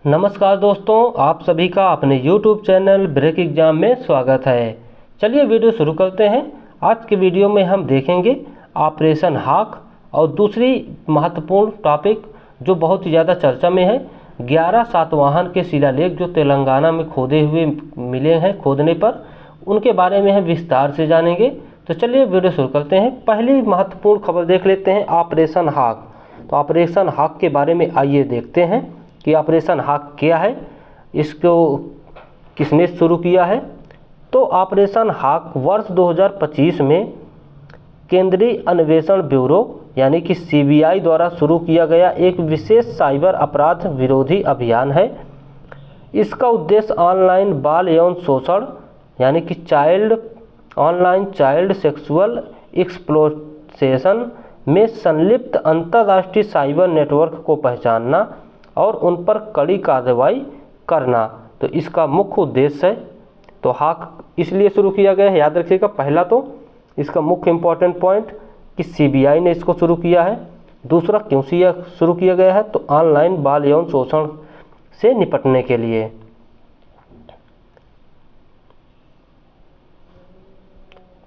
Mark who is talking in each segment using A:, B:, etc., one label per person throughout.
A: नमस्कार दोस्तों, आप सभी का अपने YouTube चैनल ब्रेक एग्जाम में स्वागत है। चलिए वीडियो शुरू करते हैं। आज के वीडियो में हम देखेंगे ऑपरेशन हाक और दूसरी महत्वपूर्ण टॉपिक जो बहुत ही ज़्यादा चर्चा में है, 11 सातवाहन के शिलालेख जो तेलंगाना में खोदे हुए मिले हैं, खोदने पर उनके बारे में हम विस्तार से जानेंगे। तो चलिए वीडियो शुरू करते हैं। पहली महत्वपूर्ण खबर देख लेते हैं, ऑपरेशन हाक। तो ऑपरेशन हाक के बारे में आइए देखते हैं कि ऑपरेशन हाक क्या है, इसको किसने शुरू किया है। तो ऑपरेशन हाक वर्ष 2025 में केंद्रीय अन्वेषण ब्यूरो यानी कि CBI द्वारा शुरू किया गया एक विशेष साइबर अपराध विरोधी अभियान है। इसका उद्देश्य ऑनलाइन बाल यौन शोषण यानी कि ऑनलाइन चाइल्ड सेक्सुअल एक्सप्लॉयटेशन में संलिप्त अंतर्राष्ट्रीय साइबर नेटवर्क को पहचानना और उन पर कड़ी कार्रवाई करना। तो इसका मुख्य उद्देश्य है। तो हाक इसलिए शुरू किया गया है, याद रखिएगा। पहला तो इसका मुख्य इम्पॉर्टेंट पॉइंट कि CBI ने इसको शुरू किया है। दूसरा, क्यों शुरू किया गया है, तो ऑनलाइन बाल यौन शोषण से निपटने के लिए।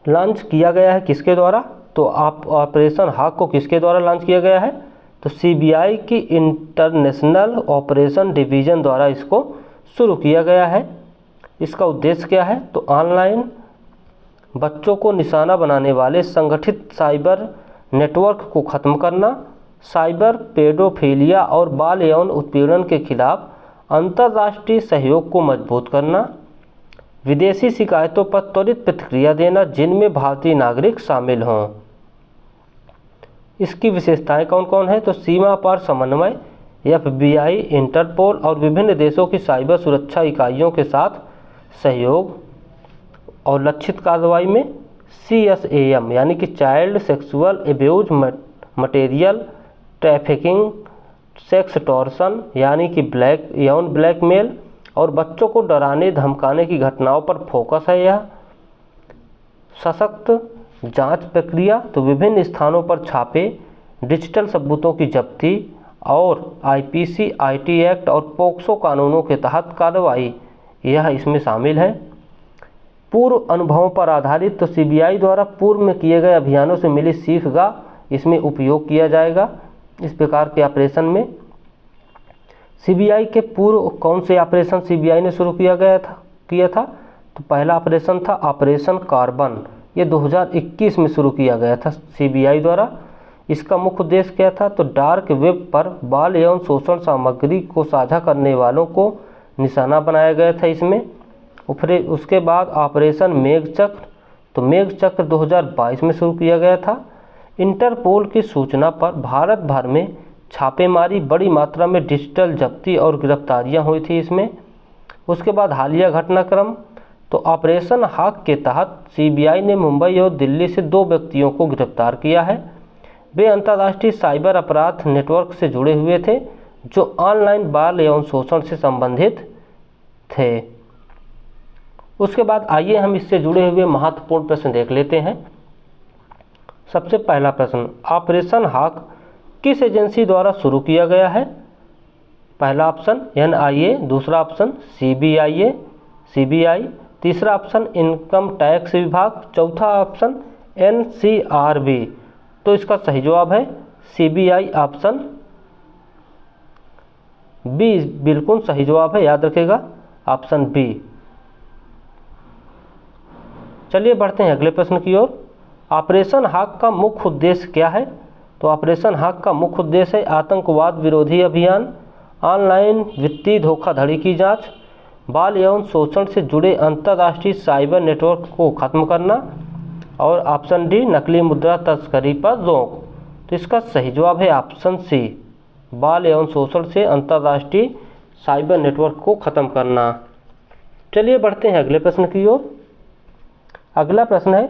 A: लॉन्च किया गया है किसके द्वारा, तो ऑपरेशन हाक को किसके द्वारा लॉन्च किया गया है, तो CBI की इंटरनेशनल ऑपरेशन डिवीज़न द्वारा इसको शुरू किया गया है। इसका उद्देश्य क्या है, तो ऑनलाइन बच्चों को निशाना बनाने वाले संगठित साइबर नेटवर्क को ख़त्म करना, साइबर पेडोफिलिया और बाल यौन उत्पीड़न के खिलाफ अंतर्राष्ट्रीय सहयोग को मजबूत करना, विदेशी शिकायतों पर त्वरित प्रतिक्रिया देना जिनमें भारतीय नागरिक शामिल हों। इसकी विशेषताएं कौन कौन है, तो सीमा पार समन्वय, FBI, इंटरपोल और विभिन्न देशों की साइबर सुरक्षा इकाइयों के साथ सहयोग, और लक्षित कार्रवाई में CSAM यानी कि child sexual abuse material trafficking, sex torsion यानी कि यौन ब्लैकमेल और बच्चों को डराने धमकाने की घटनाओं पर फोकस है। यह सशक्त जांच प्रक्रिया, तो विभिन्न स्थानों पर छापे, डिजिटल सबूतों की जब्ती और IPC, IT एक्ट और पोक्सो कानूनों के तहत कार्रवाई, यह इसमें शामिल है। पूर्व अनुभवों पर आधारित, तो CBI द्वारा पूर्व में किए गए अभियानों से मिली सीख का इसमें उपयोग किया जाएगा। इस प्रकार के ऑपरेशन में CBI के पूर्व कौन से ऑपरेशन CBI ने शुरू किया था, तो पहला ऑपरेशन था ऑपरेशन कार्बन। ये 2021 में शुरू किया गया था CBI द्वारा। इसका मुख्य उद्देश्य क्या था, तो डार्क वेब पर बाल यौन शोषण सामग्री को साझा करने वालों को निशाना बनाया गया था इसमें। उसके बाद ऑपरेशन मेघचक्र, तो मेघचक्र 2022 में शुरू किया गया था। इंटरपोल की सूचना पर भारत भर में छापेमारी, बड़ी मात्रा में डिजिटल जब्ती और गिरफ्तारियां हुई थी इसमें। उसके बाद हालिया घटनाक्रम, तो ऑपरेशन हाक के तहत CBI ने मुंबई और दिल्ली से 2 व्यक्तियों को गिरफ्तार किया है। वे अंतर्राष्ट्रीय साइबर अपराध नेटवर्क से जुड़े हुए थे जो ऑनलाइन बाल यौन शोषण से संबंधित थे। उसके बाद आइए हम इससे जुड़े हुए महत्वपूर्ण प्रश्न देख लेते हैं। सबसे पहला प्रश्न, ऑपरेशन हाक किस एजेंसी द्वारा शुरू किया गया है। पहला ऑप्शन NIA, दूसरा ऑप्शन CBI, तीसरा ऑप्शन इनकम टैक्स विभाग, चौथा ऑप्शन NCRB। तो इसका सही जवाब है CBI, ऑप्शन B बिल्कुल सही जवाब है, याद रखेगा ऑप्शन B। चलिए बढ़ते हैं अगले प्रश्न की ओर। ऑपरेशन हाक का मुख्य उद्देश्य क्या है, तो ऑपरेशन हाक का मुख्य उद्देश्य है आतंकवाद विरोधी अभियान, ऑनलाइन वित्तीय धोखाधड़ी की जांच, बाल यौन शोषण से जुड़े अंतर्राष्ट्रीय साइबर नेटवर्क को खत्म करना, और ऑप्शन D नकली मुद्रा तस्करी पर रोक। तो इसका सही जवाब है ऑप्शन C, बाल यौन शोषण से अंतर्राष्ट्रीय साइबर नेटवर्क को खत्म करना। चलिए बढ़ते हैं अगले प्रश्न की ओर। अगला प्रश्न है,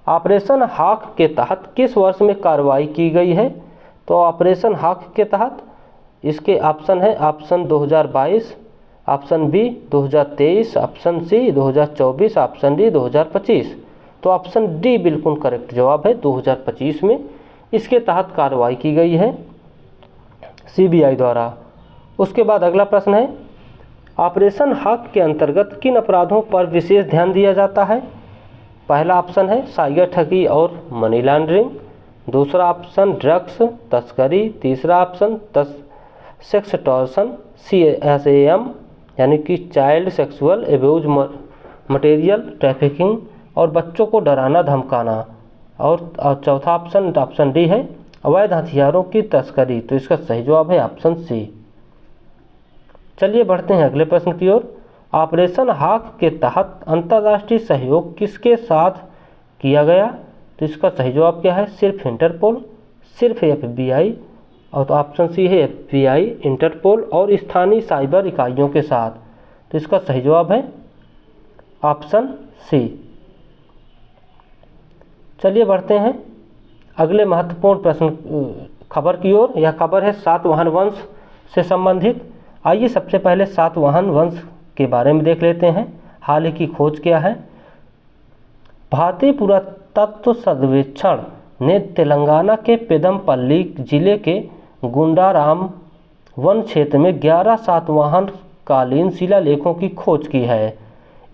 A: ऑपरेशन हाक के तहत किस वर्ष में कार्रवाई की गई है। तो ऑपरेशन हाक के तहत इसके ऑप्शन है, option 2022, option B 2023, option C 2024, option D 2025। तो ऑप्शन D बिल्कुल करेक्ट जवाब है, 2025 में इसके तहत कार्रवाई की गई है CBI द्वारा। उसके बाद अगला प्रश्न है, ऑपरेशन हक के अंतर्गत किन अपराधों पर विशेष ध्यान दिया जाता है? पहला ऑप्शन है साइबर ठगी और मनी लॉन्ड्रिंग, दूसरा ऑप्शन ड्रग्स तस्करी, तीसरा ऑप्शन सेक्स टॉर्शन CSAM यानी कि child sexual abuse material trafficking और बच्चों को डराना धमकाना, और चौथा ऑप्शन डी है अवैध हथियारों की तस्करी। तो इसका सही जवाब है ऑप्शन सी। चलिए बढ़ते हैं अगले प्रश्न की ओर। ऑपरेशन हॉक के तहत अंतर्राष्ट्रीय सहयोग किसके साथ किया गया? तो इसका सही जवाब क्या है? सिर्फ इंटरपोल, सिर्फ FBI, और तो ऑप्शन सी है FBI, इंटरपोल और स्थानीय साइबर इकाइयों के साथ। तो इसका सही जवाब है ऑप्शन सी। चलिए बढ़ते हैं अगले महत्वपूर्ण प्रश्न खबर की ओर। यह खबर है सातवाहन वंश से संबंधित। आइए सबसे पहले सातवाहन वंश के बारे में देख लेते हैं। हाल ही की खोज क्या है? भारतीय पुरातत्व सर्वेक्षण ने तेलंगाना के पेदमपल्ली जिले के गुंडाराम वन क्षेत्र में 11 सातवाहन कालीन शिलालेखों की खोज की है।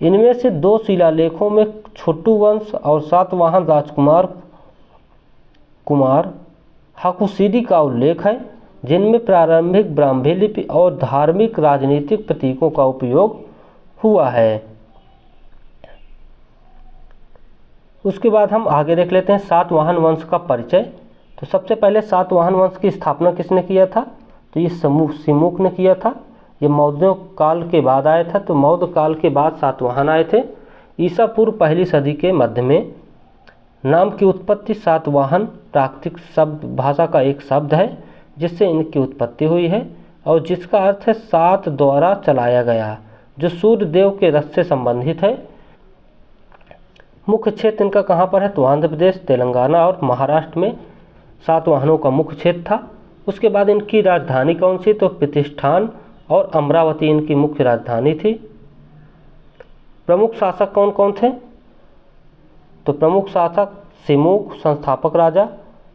A: इनमें से 2 शिलालेखों में छोटू वंश और सातवाहन कुमार हकुसिदी का उल्लेख है, जिनमें प्रारंभिक ब्राह्मी लिपि और धार्मिक राजनीतिक प्रतीकों का उपयोग हुआ है। उसके बाद हम आगे देख लेते हैं सातवाहन वंश का परिचय। तो सबसे पहले सातवाहन वंश की स्थापना किसने किया था? तो ये सिमुक ने किया था। ये मौर्य काल के बाद आया था। तो मौर्य काल के बाद सातवाहन आए थे। ईसा पूर्व पहली सदी के मध्य में। नाम की उत्पत्ति सातवाहन प्राकृतिक शब्द भाषा का एक शब्द है जिससे इनकी उत्पत्ति हुई है और जिसका अर्थ है सात द्वारा चलाया गया, जो सूर्य देव के रथ से संबंधित है। मुख्य क्षेत्र इनका कहाँ पर है? तो आंध्र प्रदेश, तेलंगाना और महाराष्ट्र में सातवाहनों का मुख्य क्षेत्र था। उसके बाद इनकी राजधानी कौन सी? तो प्रतिष्ठान और अमरावती इनकी मुख्य राजधानी थी। प्रमुख शासक कौन कौन थे? तो प्रमुख शासक सिमुक संस्थापक राजा,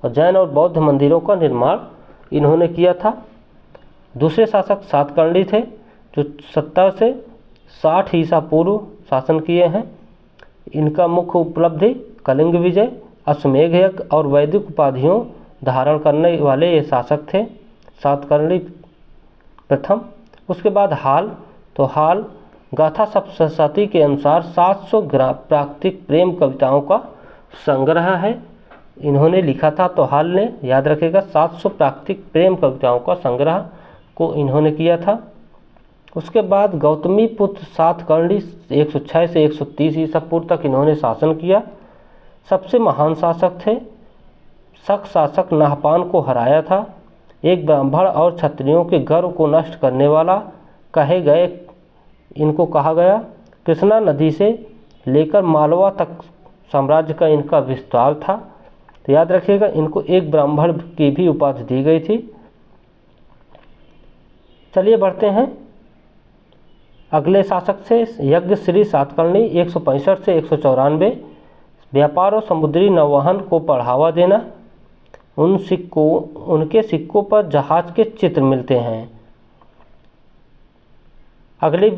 A: और जैन और बौद्ध मंदिरों का निर्माण इन्होंने किया था। दूसरे शासक सातकर्णी थे जो 70 से 60 ईसा पूर्व शासन किए हैं। इनका मुख्य उपलब्धि कलिंग विजय, अश्वमेध यज्ञ और वैदिक उपाधियों धारण करने वाले ये शासक थे, सातकर्णी प्रथम। उसके बाद हाल, तो हाल गाथा सप्तशती के अनुसार 700 प्राकृतिक प्रेम कविताओं का संग्रह है, इन्होंने लिखा था। तो हाल ने, याद रखेगा, 700 प्राकृतिक प्रेम कविताओं का संग्रह को इन्होंने किया था। उसके बाद गौतमी पुत्र सातकर्णी 106 से 130 ईसा पूर्व तक इन्होंने शासन किया। सबसे महान शासक थे। शक शासक नाहपान को हराया था। एक ब्राह्मण और क्षत्रियों के गर्व को नष्ट करने वाला कहे गए इनको कहा गया। कृष्णा नदी से लेकर मालवा तक साम्राज्य का इनका विस्तार था। तो याद रखिएगा, इनको एक ब्राह्मण की भी उपाधि दी गई थी। चलिए बढ़ते हैं अगले शासक से। यज्ञ श्री सातकर्णी 165 से 194। व्यापार और समुद्री नौवहन को बढ़ावा देना। उनके सिक्कों पर जहाज के चित्र मिलते हैं। अगली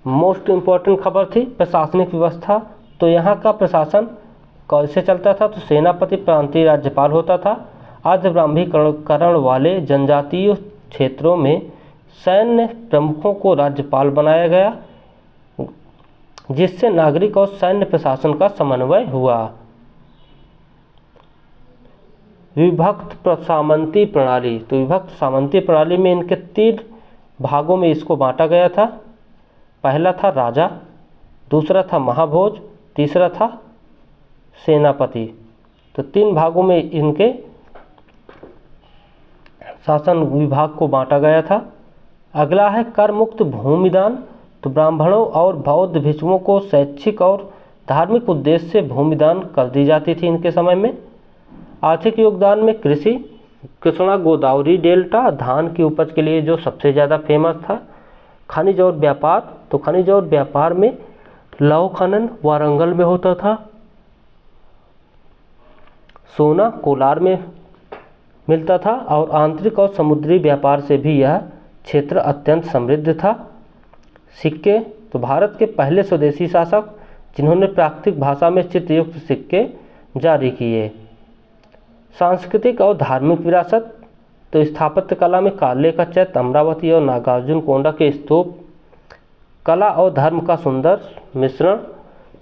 A: मोस्ट इम्पॉर्टेंट खबर थी प्रशासनिक व्यवस्था। तो यहाँ का प्रशासन कैसे चलता था? तो सेनापति प्रांतीय राज्यपाल होता था। आर्य ब्राह्मीकरण वाले जनजातीय क्षेत्रों में सैन्य प्रमुखों को राज्यपाल बनाया गया, जिससे नागरिक और सैन्य प्रशासन का समन्वय हुआ। विभक्त सामंती प्रणाली। तो विभक्त सामंती प्रणाली में इनके 3 भागों में इसको बांटा गया था। पहला था राजा, दूसरा था महाभोज, तीसरा था सेनापति। तो 3 भागों में इनके शासन विभाग को बांटा गया था। अगला है कर मुक्त भूमिदान। तो ब्राह्मणों और बौद्ध भिक्षुओं को शैक्षिक और धार्मिक उद्देश्य से भूमिदान कर दी जाती थी इनके समय में। आर्थिक योगदान में कृषि, कृष्णा गोदावरी डेल्टा धान की उपज के लिए जो सबसे ज़्यादा फेमस था। खनिज और व्यापार। तो खनिज और व्यापार में लौह खनन वारंगल में होता था। सोना कोलार में मिलता था और आंतरिक और समुद्री व्यापार से भी यह क्षेत्र अत्यंत समृद्ध था। सिक्के, तो भारत के पहले स्वदेशी शासक जिन्होंने प्राकृतिक भाषा में चित्रयुक्त सिक्के जारी किए। सांस्कृतिक और धार्मिक विरासत, तो स्थापत्य कला में काले का चैत्य, अमरावती और नागार्जुन कोंडा के स्तूप, कला और धर्म का सुंदर मिश्रण।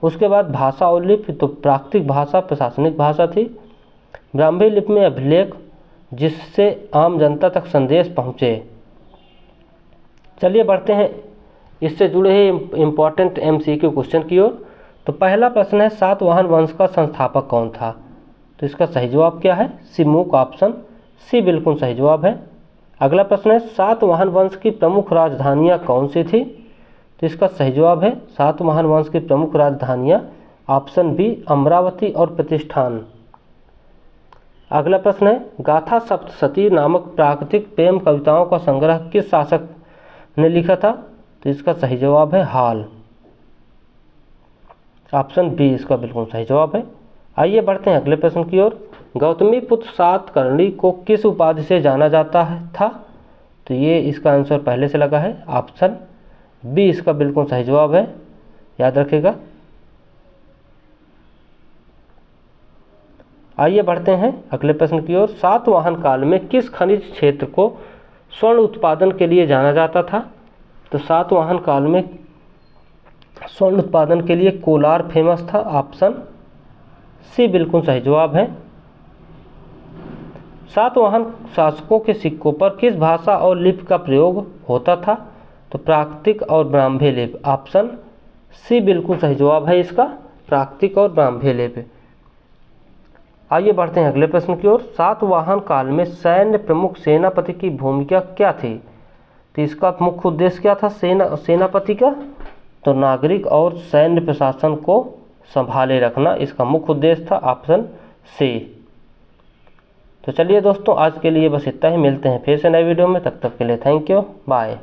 A: उसके बाद भाषा और लिपि, तो प्राकृतिक भाषा प्रशासनिक भाषा थी। ब्राह्मी लिपि में अभिलेख जिससे आम जनता तक संदेश पहुँचे। चलिए बढ़ते हैं इससे जुड़े ही इम्पॉर्टेंट MCQ क्वेश्चन की ओर। तो पहला प्रश्न है, सातवाहन वंश का संस्थापक कौन था? तो इसका सही जवाब क्या है? सिमुक, ऑप्शन सी बिल्कुल सही जवाब है। अगला प्रश्न है, सातवाहन वंश की प्रमुख राजधानियाँ कौन सी थी? तो इसका सही जवाब है सातवाहन वंश की प्रमुख राजधानियाँ ऑप्शन बी अमरावती और प्रतिष्ठान। अगला प्रश्न है, गाथा सप्तशती नामक प्राकृतिक प्रेम कविताओं का संग्रह किस शासक ने लिखा था? तो इसका सही जवाब है हाल, ऑप्शन बी इसका बिल्कुल सही जवाब है। आइए बढ़ते हैं अगले प्रश्न की ओर। गौतमी पुत्र सातकर्णी को किस उपाधि से जाना जाता था? तो ये इसका आंसर पहले से लगा है, ऑप्शन बी इसका बिल्कुल सही जवाब है, याद रखिएगा। आइए बढ़ते हैं अगले प्रश्न की ओर। सातवाहन काल में किस खनिज क्षेत्र को स्वर्ण उत्पादन के लिए जाना जाता था? तो सातवाहन काल में स्वर्ण उत्पादन के लिए कोलार फेमस था, ऑप्शन सी बिल्कुल सही जवाब है। सातवाहन शासकों के सिक्कों पर किस भाषा और लिपि का प्रयोग होता था? तो प्राकृतिक और ब्राह्मी लिपि, ऑप्शन सी बिल्कुल सही जवाब है इसका, प्राकृतिक और ब्राह्मी लिपि। आइए बढ़ते हैं अगले प्रश्न की ओर। सातवाहन काल में सैन्य प्रमुख सेनापति की भूमिका क्या थी? तो इसका मुख्य उद्देश्य क्या था सेनापति का? तो नागरिक और सैन्य प्रशासन को संभाले रखना इसका मुख्य उद्देश्य था, ऑप्शन सी। तो चलिए दोस्तों, आज के लिए बस इतना ही। मिलते हैं फिर से नए वीडियो में, तब तक के लिए थैंक यू, बाय।